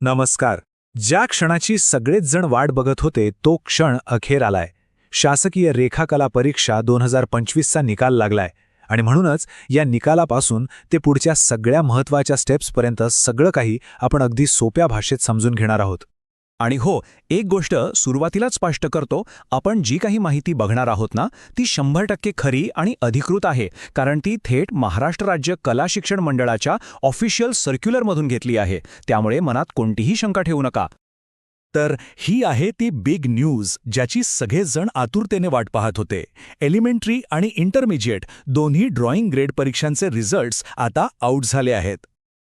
नमस्कार. ज्या क्षणाची सगळेच जण वाट बघत होते तो क्षण अखेर आलाय. शासकीय रेखाकला परीक्षा 2025चा निकाल लागलाय आणि म्हणूनच या निकालापासून ते पुढच्या सगळ्या महत्त्वाच्या स्टेप्सपर्यंत सगळं काही आपण अगदी सोप्या भाषेत समजून घेणार आहोत. आणि हो, एक गोष्ट सुरुवातीलाच स्पष्ट करतो, आपण जी काही माहिती बघणार आहोत ना, ती 100% खरी आणि अधिकृत आहे, कारण ती थेट महाराष्ट्र राज्य कला शिक्षण मंडळाच्या ऑफिशियल सर्क्युलरमधून घेतली आहे. त्यामुळे मनात कोणतीही शंका ठेवू नका. तर ही आहे ती बिग न्यूज ज्याची सगळेजण आतुरतेने वाट पाहत होते. एलिमेंटरी आणि इंटरमिजिएट दोन्ही ड्रॉइंग ग्रेड परीक्षांचे रिझल्ट्स आता आऊट झाले आहेत.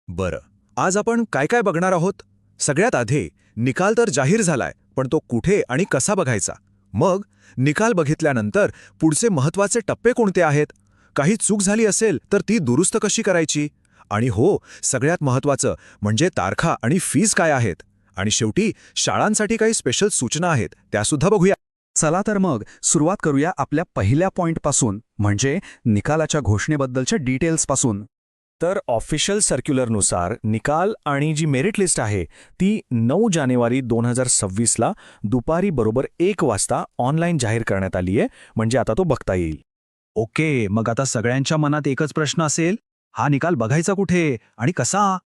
बरं, आज आपण काय काय बघणार आहोत? सगळ्यात आधी निकाल तर जाहीर झालाय, पण तो कुठे आणि कसा बघायचा? मग निकाल बघितल्यानंतर पुढचे महत्त्वाचे टप्पे कोणते आहेत? काही चूक झाली असेल तर ती दुरुस्त कशी करायची? आणि हो, सगळ्यात महत्त्वाचं म्हणजे तारखा आणि फीस काय आहेत? आणि शेवटी शाळांसाठी काही स्पेशल सूचना आहेत, त्यासुद्धा बघूया. चला तर मग सुरुवात करूया आपल्या पहिल्या पॉइंटपासून, म्हणजे निकालाच्या घोषणेबद्दलच्या डिटेल्सपासून. तर ऑफिशियल सर्क्युलरनुसार निकाल आणि जी मेरिट लिस्ट आहे ती 9 जानेवारी 2026ला दुपारी बरोबर 1 वाजता ऑनलाईन जाहीर करण्यात आली आहे, म्हणजे आता तो बघता येईल. ओके, मग आता सगळ्यांच्या मनात एकच प्रश्न असेल, हा निकाल बघायचा कुठे आणि कसा?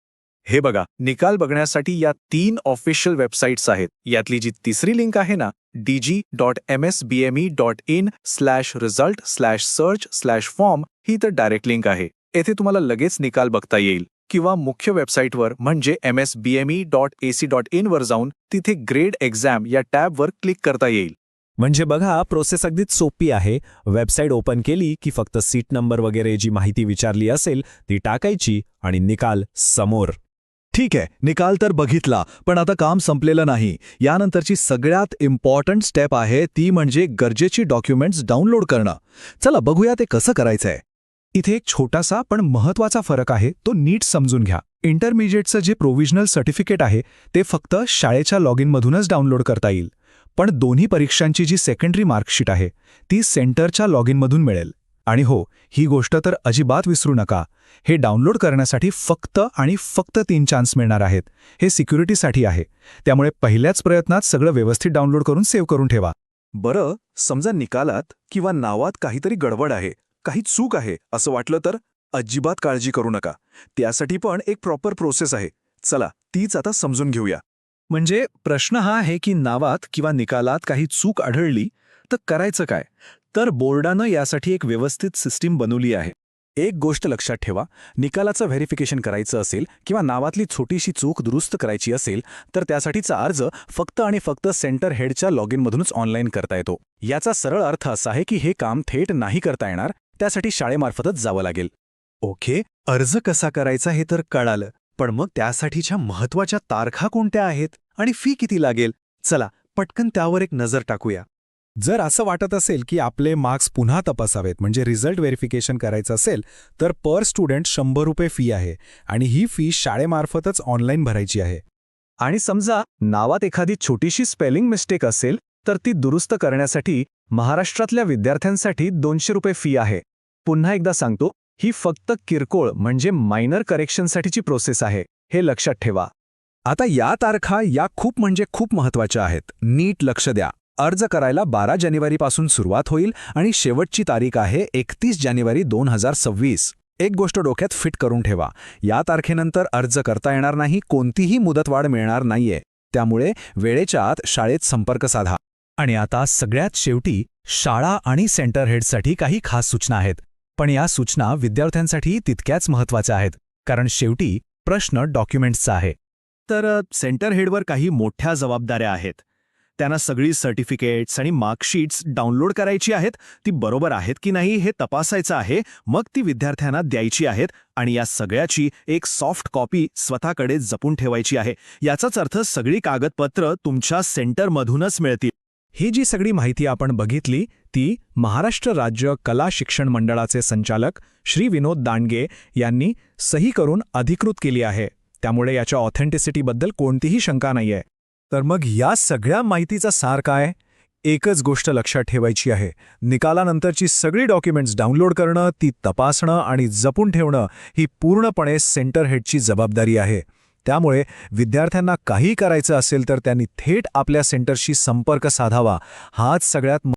हे बघा, निकाल बघण्यासाठी या 3 ऑफिशियल वेबसाईट्स आहेत. यातली जी तिसरी लिंक आहे ना, dg.msbme.in/result/search/form, ही तर डायरेक्ट लिंक आहे. येथे तुम्हाला लगेच निकाल बघता येईल. किंवा मुख्य वेबसाईटवर म्हणजे msbme.ac.in वर जाऊन तिथे ग्रेड एक्झाम या टॅबवर क्लिक करता येईल. म्हणजे बघा, प्रोसेस अगदीच सोपी आहे. वेबसाईट ओपन केली की फक्त सीट नंबर वगैरे जी माहिती विचारली असेल ती टाकायची आणि निकाल समोर. ठीक आहे, निकाल तर बघितला, पण आता काम संपलेलं नाही. यानंतरची सगळ्यात इम्पॉर्टंट स्टेप आहे ती म्हणजे गरजेची डॉक्युमेंट्स डाउनलोड करणं. चला बघूया ते कसं करायचंय. इथे एक छोटासा पण महत्त्वाचा फरक आहे, तो नीट समजून घ्या. इंटरमिजिएटचं जे प्रोव्हिजनल सर्टिफिकेट आहे ते फक्त शाळेच्या लॉगिनमधूनच डाउनलोड करता येईल, पण दोन्ही परीक्षांची जी सेकंडरी मार्कशीट आहे ती सेंटरच्या लॉगिनमधून मिळेल. आणि हो, ही गोष्ट तर अजिबात विसरू नका, हे डाउनलोड करण्यासाठी फक्त आणि फक्त 3 चान्स मिळणार आहेत. हे सिक्युरिटीसाठी आहे, त्यामुळे पहिल्याच प्रयत्नात सगळं व्यवस्थित डाउनलोड करून सेव्ह करून ठेवा. बरं, समजा निकालात किंवा नावात काहीतरी गडबड आहे, काही चूक आहे असं वाटलं तर अजिबात काळजी करू नका. त्यासाठी पण एक प्रॉपर प्रोसेस आहे. चला तीच आता समजून घेऊया. म्हणजे प्रश्न हा आहे की नावात किंवा निकालात काही चूक आढळली तर करायचं काय? तर बोर्डानं यासाठी एक व्यवस्थित सिस्टीम बनवली आहे. एक गोष्ट लक्षात ठेवा, निकालाचं व्हेरिफिकेशन करायचं असेल किंवा नावातली छोटीशी चूक दुरुस्त करायची असेल तर त्यासाठीचा अर्ज फक्त आणि फक्त सेंटर हेडच्या लॉगिनमधूनच ऑनलाईन करता येतो. याचा सरळ अर्थ असा आहे की हे काम थेट नाही करता येणार, त्यासाठी शाळेमार्फतच जावं लागेल. ओके, अर्ज कसा करायचा हे तर कळालं, पण मग त्यासाठीच्या महत्त्वाच्या तारखा कोणत्या आहेत आणि फी किती लागेल? चला पटकन त्यावर एक नजर टाकूया. जर असं वाटत असेल की आपले मार्क्स पुन्हा तपासावेत, म्हणजे रिझल्ट व्हेरिफिकेशन करायचं असेल, तर पर स्टुडंट 100 रुपये फी आहे आणि ही फी शाळेमार्फतच ऑनलाईन भरायची आहे. आणि समजा नावात एखादी छोटीशी स्पेलिंग मिस्टेक असेल तर ती दुरुस्त करण्यासाठी महाराष्ट्रातल्या विद्यार्थ्यांसाठी 200 रुपये फी आहे. पुन्हा एकदा सांगतो, ही फक्त किरकोळ म्हणजे मायनर करेक्शनसाठीची प्रोसेस आहे, हे लक्षात ठेवा. आता या तारखा या खूप म्हणजे खूप महत्त्वाच्या आहेत. नीट लक्ष द्या. अर्ज करायला 12 जानेवारीपासून सुरुवात होईल आणि शेवटची तारीख आहे 31 जानेवारी 2026. एक गोष्ट डोक्यात फिट करून ठेवा, या तारखेनंतर अर्ज करता येणार नाही, कोणतीही मुदतवाढ मिळणार नाहीये. त्यामुळे वेळेच्या आत शाळेत संपर्क साधा. आणि आता सगळ्यात शेवटी शाळा आणि सेंटर हेडसाठी काही खास सूचना आहेत. पण या सूचना विद्यार्थ्यांसाठी तितक्याच महत्त्वाच्या आहेत, कारण शेवटी प्रश्न डॉक्युमेंट्सचा आहे. तर सेंटर हेडवर काही मोठ्या जबाबदाऱ्या आहेत. त्यांना सगळी सर्टिफिकेट्स आणि मार्कशीट्स डाउनलोड करायची आहेत, ती बरोबर आहेत की नाही हे तपासायचं आहे, मग ती विद्यार्थ्यांना द्यायची आहेत आणि या सगळ्याची एक सॉफ्ट कॉपी स्वतःकडे जपून ठेवायची आहे. याचाच अर्थ सगळी कागदपत्र तुमच्या सेंटरमधूनच मिळतील. ही जी सगळी माहिती आपण बघितली ती महाराष्ट्र राज्य कला शिक्षण मंडळाचे संचालक श्री विनोद दांडगे यांनी सही करून अधिकृत केली आहे. त्यामुळे याच्या ऑथेंटिसिटीबद्दल कोणतीही शंका नाहीये. तर मग या सगळ्या माहितीचा सार काय? एकच गोष्ट लक्षात ठेवायची आहे, निकालानंतरची सगळी डॉक्युमेंट्स डाउनलोड करणं, ती तपासणं आणि जपून ठेवणं ही पूर्णपणे सेंटर हेडची जबाबदारी आहे. त्यामुळे विद्यार्थ्यांना काही करायचं असेल तर त्यांनी थेट आपल्या सेंटरशी संपर्क साधावा. हाच सगळ्यात